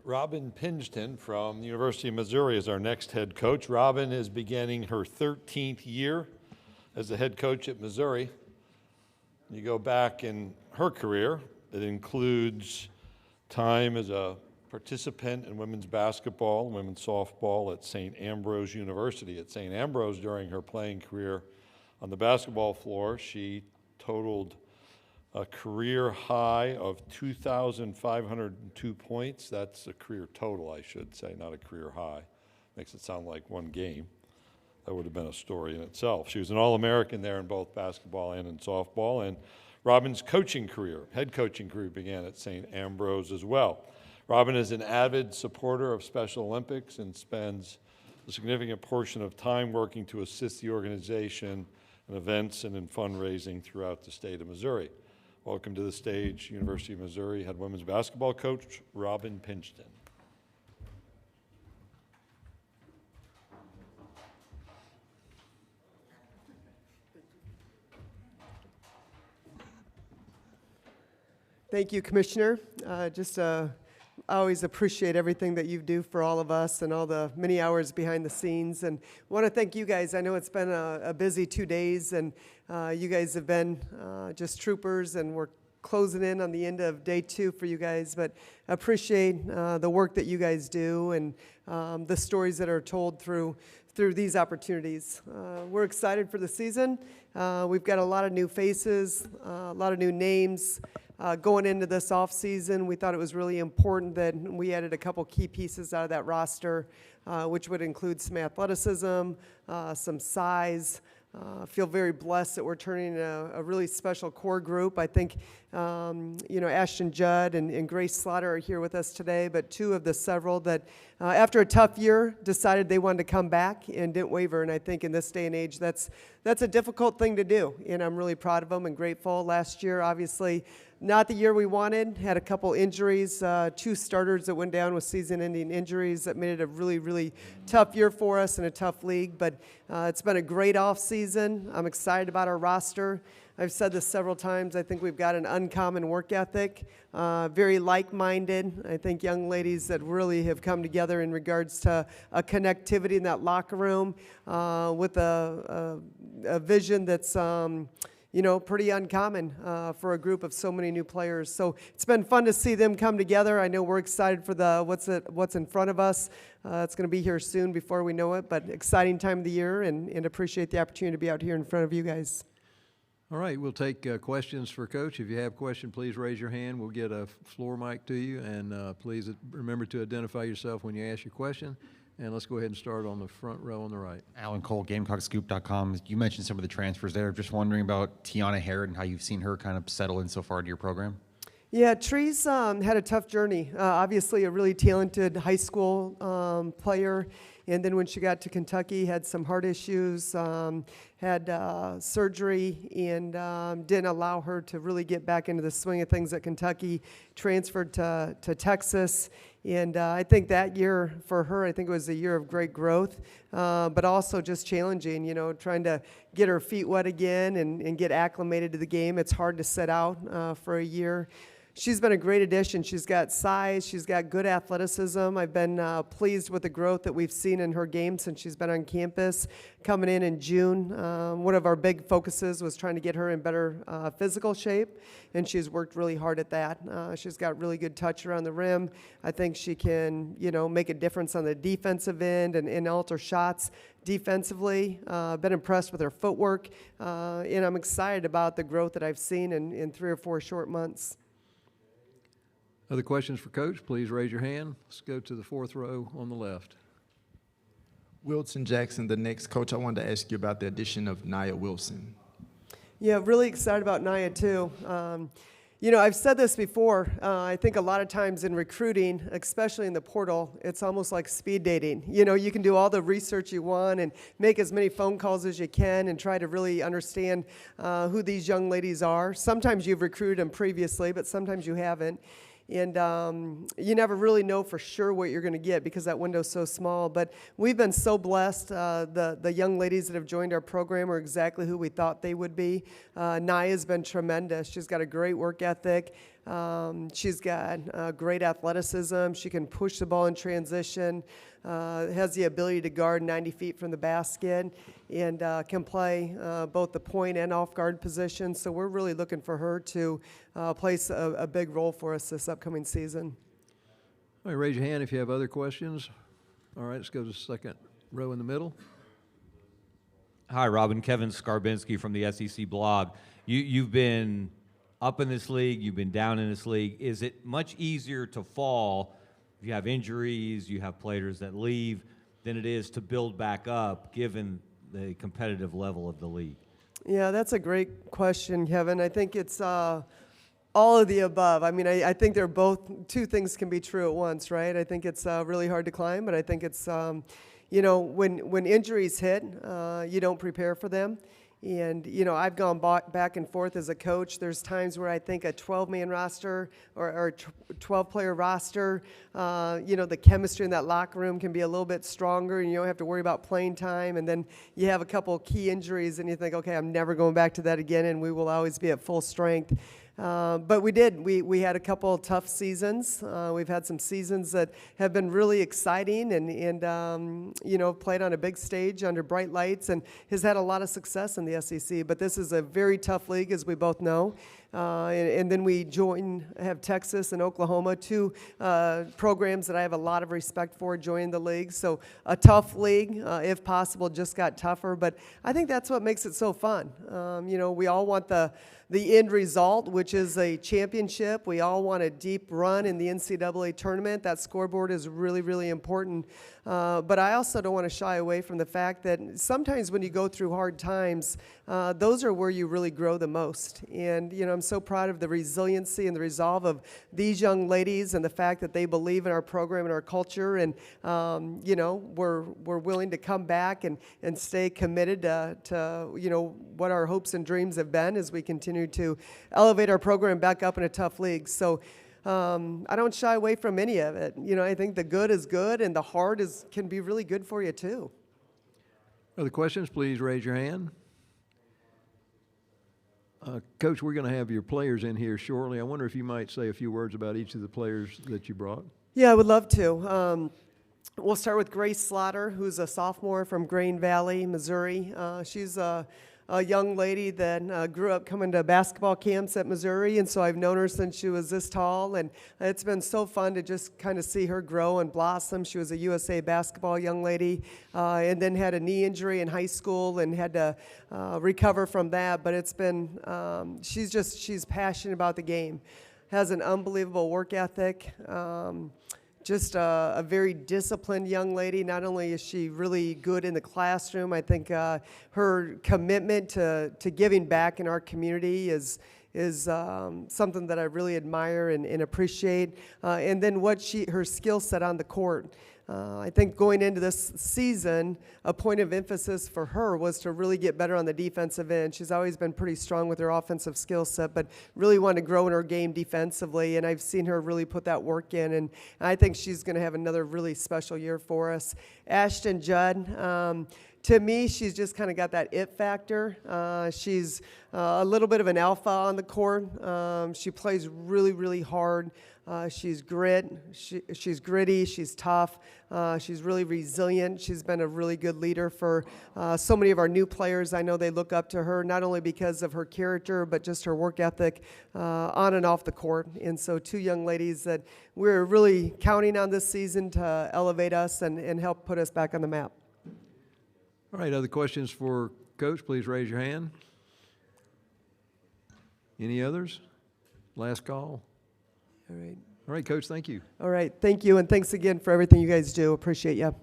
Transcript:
Robin Pingeton from the University of Missouri is our next head coach. Robin is beginning her 13th year as the head coach at Missouri. You go back in her career, it includes time as a participant in women's basketball and women's softball at St. Ambrose University. At St. Ambrose, during her playing career on the basketball floor, she totaled a career high of 2,502 points. That's a career total, I should say, not a career high. Makes it sound like one game. That would have been a story in itself. She was an All-American there in both basketball and in softball. And Robin's coaching career, head coaching career, began at St. Ambrose as well. Robin is an avid supporter of Special Olympics and spends a significant portion of time working to assist the organization in events and in fundraising throughout the state of Missouri. Welcome to the stage, University of Missouri head women's basketball coach, Robin Pingeton. Thank you, Commissioner. I always appreciate everything that you do for all of us and all the many hours behind the scenes. And I want to thank you guys. I know it's been a busy 2 days, and you guys have been just troopers, and we're closing in on the end of day 2 for you guys. But I appreciate the work that you guys do and the stories that are told through these opportunities. We're excited for the season. We've got a lot of new faces, a lot of new names. Going into this off season, we thought it was really important that we added a couple key pieces out of that roster, which would include some athleticism, some size. Feel very blessed that we're turning a really special core group. I think, Ashton Judd and Grace Slaughter are here with us today, but 2 of the several that, after a tough year, decided they wanted to come back and didn't waver. And I think in this day and age, that's a difficult thing to do, and I'm really proud of them and grateful. Last year, obviously, not the year we wanted. Had a couple injuries, 2 starters that went down with season-ending injuries that made it a really, really tough year for us and a tough league. But it's been a great off-season. I'm excited about our roster. I've said this several times. I think we've got an uncommon work ethic, very like-minded. I think young ladies that really have come together in regards to a connectivity in that locker room with a vision that's pretty uncommon for a group of so many new players. So it's been fun to see them come together. I know we're excited for what's in front of us. It's going to be here soon before we know it, but exciting time of the year, and appreciate the opportunity to be out here in front of you guys. All right, we'll take questions for Coach. If you have a question, please raise your hand. We'll get a floor mic to you, and please remember to identify yourself when you ask your question. And let's go ahead and start on the front row on the right. Alan Cole, GamecockScoop.com. You mentioned some of the transfers there. Just wondering about Tiana Harrod and how you've seen her kind of settle in so far to your program. Yeah, Tree's had a tough journey. Obviously, a really talented high school player. And then when she got to Kentucky, had some heart issues, had surgery, and didn't allow her to really get back into the swing of things at Kentucky. Transferred to Texas. And I think that year for her, I think it was a year of great growth, but also just challenging, trying to get her feet wet again and get acclimated to the game. It's hard to set out for a year. She's been a great addition. She's got size. She's got good athleticism. I've been pleased with the growth that we've seen in her game since she's been on campus. Coming in June, one of our big focuses was trying to get her in better physical shape, and she's worked really hard at that. She's got really good touch around the rim. I think she can, make a difference on the defensive end and alter shots defensively. Been impressed with her footwork, and I'm excited about the growth that I've seen in 3 or 4 short months. Other questions for Coach? Please raise your hand. Let's go to the 4th row on the left. Wilson Jackson, the next. Coach, I wanted to ask you about the addition of Nia Wilson. Yeah, really excited about Nia too. I've said this before. I think a lot of times in recruiting, especially in the portal, it's almost like speed dating. You can do all the research you want and make as many phone calls as you can and try to really understand who these young ladies are. Sometimes you've recruited them previously, but sometimes you haven't. And you never really know for sure what you're going to get because that window's so small. But we've been so blessed. The young ladies that have joined our program are exactly who we thought they would be. Nia's been tremendous. She's got a great work ethic. She's got great athleticism. She can push the ball in transition, has the ability to guard 90 feet from the basket, and can play both the point and off-guard position. So we're really looking for her to play a big role for us this upcoming season. All right, raise your hand if you have other questions. All right, let's go to the second row in the middle. Hi, Robin. Kevin Skarbinski from the SEC blog. You've been up in this league, you've been down in this league. Is it much easier to fall if you have injuries, you have players that leave, than it is to build back up, given the competitive level of the league? Yeah, that's a great question, Kevin. I think it's all of the above. I mean, I think they're both, two things can be true at once, right? I think it's really hard to climb, but I think it's, you know, when injuries hit, you don't prepare for them. And, you know, I've gone back and forth as a coach. There's times where I think a 12-man roster or 12-player roster, you know, the chemistry in that locker room can be a little bit stronger, and you don't have to worry about playing time. And then you have a couple key injuries, and you think, okay, I'm never going back to that again, and we will always be at full strength. But we did. We had a couple of tough seasons. We've had some seasons that have been really exciting and you know, played on a big stage under bright lights and has had a lot of success in the SEC. But this is a very tough league, as we both know. And then we have Texas and Oklahoma, two programs that I have a lot of respect for joining the league. So a tough league, if possible, just got tougher. But I think that's what makes it so fun. You know, we all want the end result, which is a championship. We all want a deep run in the NCAA tournament. That scoreboard is really, really important. But I also don't want to shy away from the fact that sometimes when you go through hard times, those are where you really grow the most. And, you know, I'm so proud of the resiliency and the resolve of these young ladies and the fact that they believe in our program and our culture. And, you know, we're willing to come back and stay committed to, you know, what our hopes and dreams have been as we continue to elevate our program back up in a tough league. So I don't shy away from any of it. You know, I think the good is good and the hard can be really good for you too. Other questions, please raise your hand. Coach, we're going to have your players in here shortly. I wonder if you might say a few words about each of the players that you brought. Yeah, I would love to. We'll start with Grace Slaughter, who's a sophomore from Grain Valley, Missouri. She's a young lady that grew up coming to basketball camps at Missouri, and so I've known her since she was this tall, and it's been so fun to just kind of see her grow and blossom. She was a USA basketball young lady, and then had a knee injury in high school and had to recover from that, but it's been, she's passionate about the game, has an unbelievable work ethic, just a very disciplined young lady. Not only is she really good in the classroom, I think her commitment to giving back in our community is something that I really admire and appreciate. And then her skill set on the court. I think going into this season, a point of emphasis for her was to really get better on the defensive end. She's always been pretty strong with her offensive skill set, but really wanted to grow in her game defensively, and I've seen her really put that work in, and I think she's going to have another really special year for us. Ashton Judd, to me, she's just kind of got that it factor. She's a little bit of an alpha on the court. She plays really, really hard. She's she's gritty, she's tough, she's really resilient. She's been a really good leader for so many of our new players. I know they look up to her, not only because of her character, but just her work ethic on and off the court. And so two young ladies that we're really counting on this season to elevate us and help put us back on the map. All right, other questions for Coach? Please raise your hand. Any others? Last call. All right. All right, Coach, thank you. All right, thank you, and thanks again for everything you guys do. Appreciate you.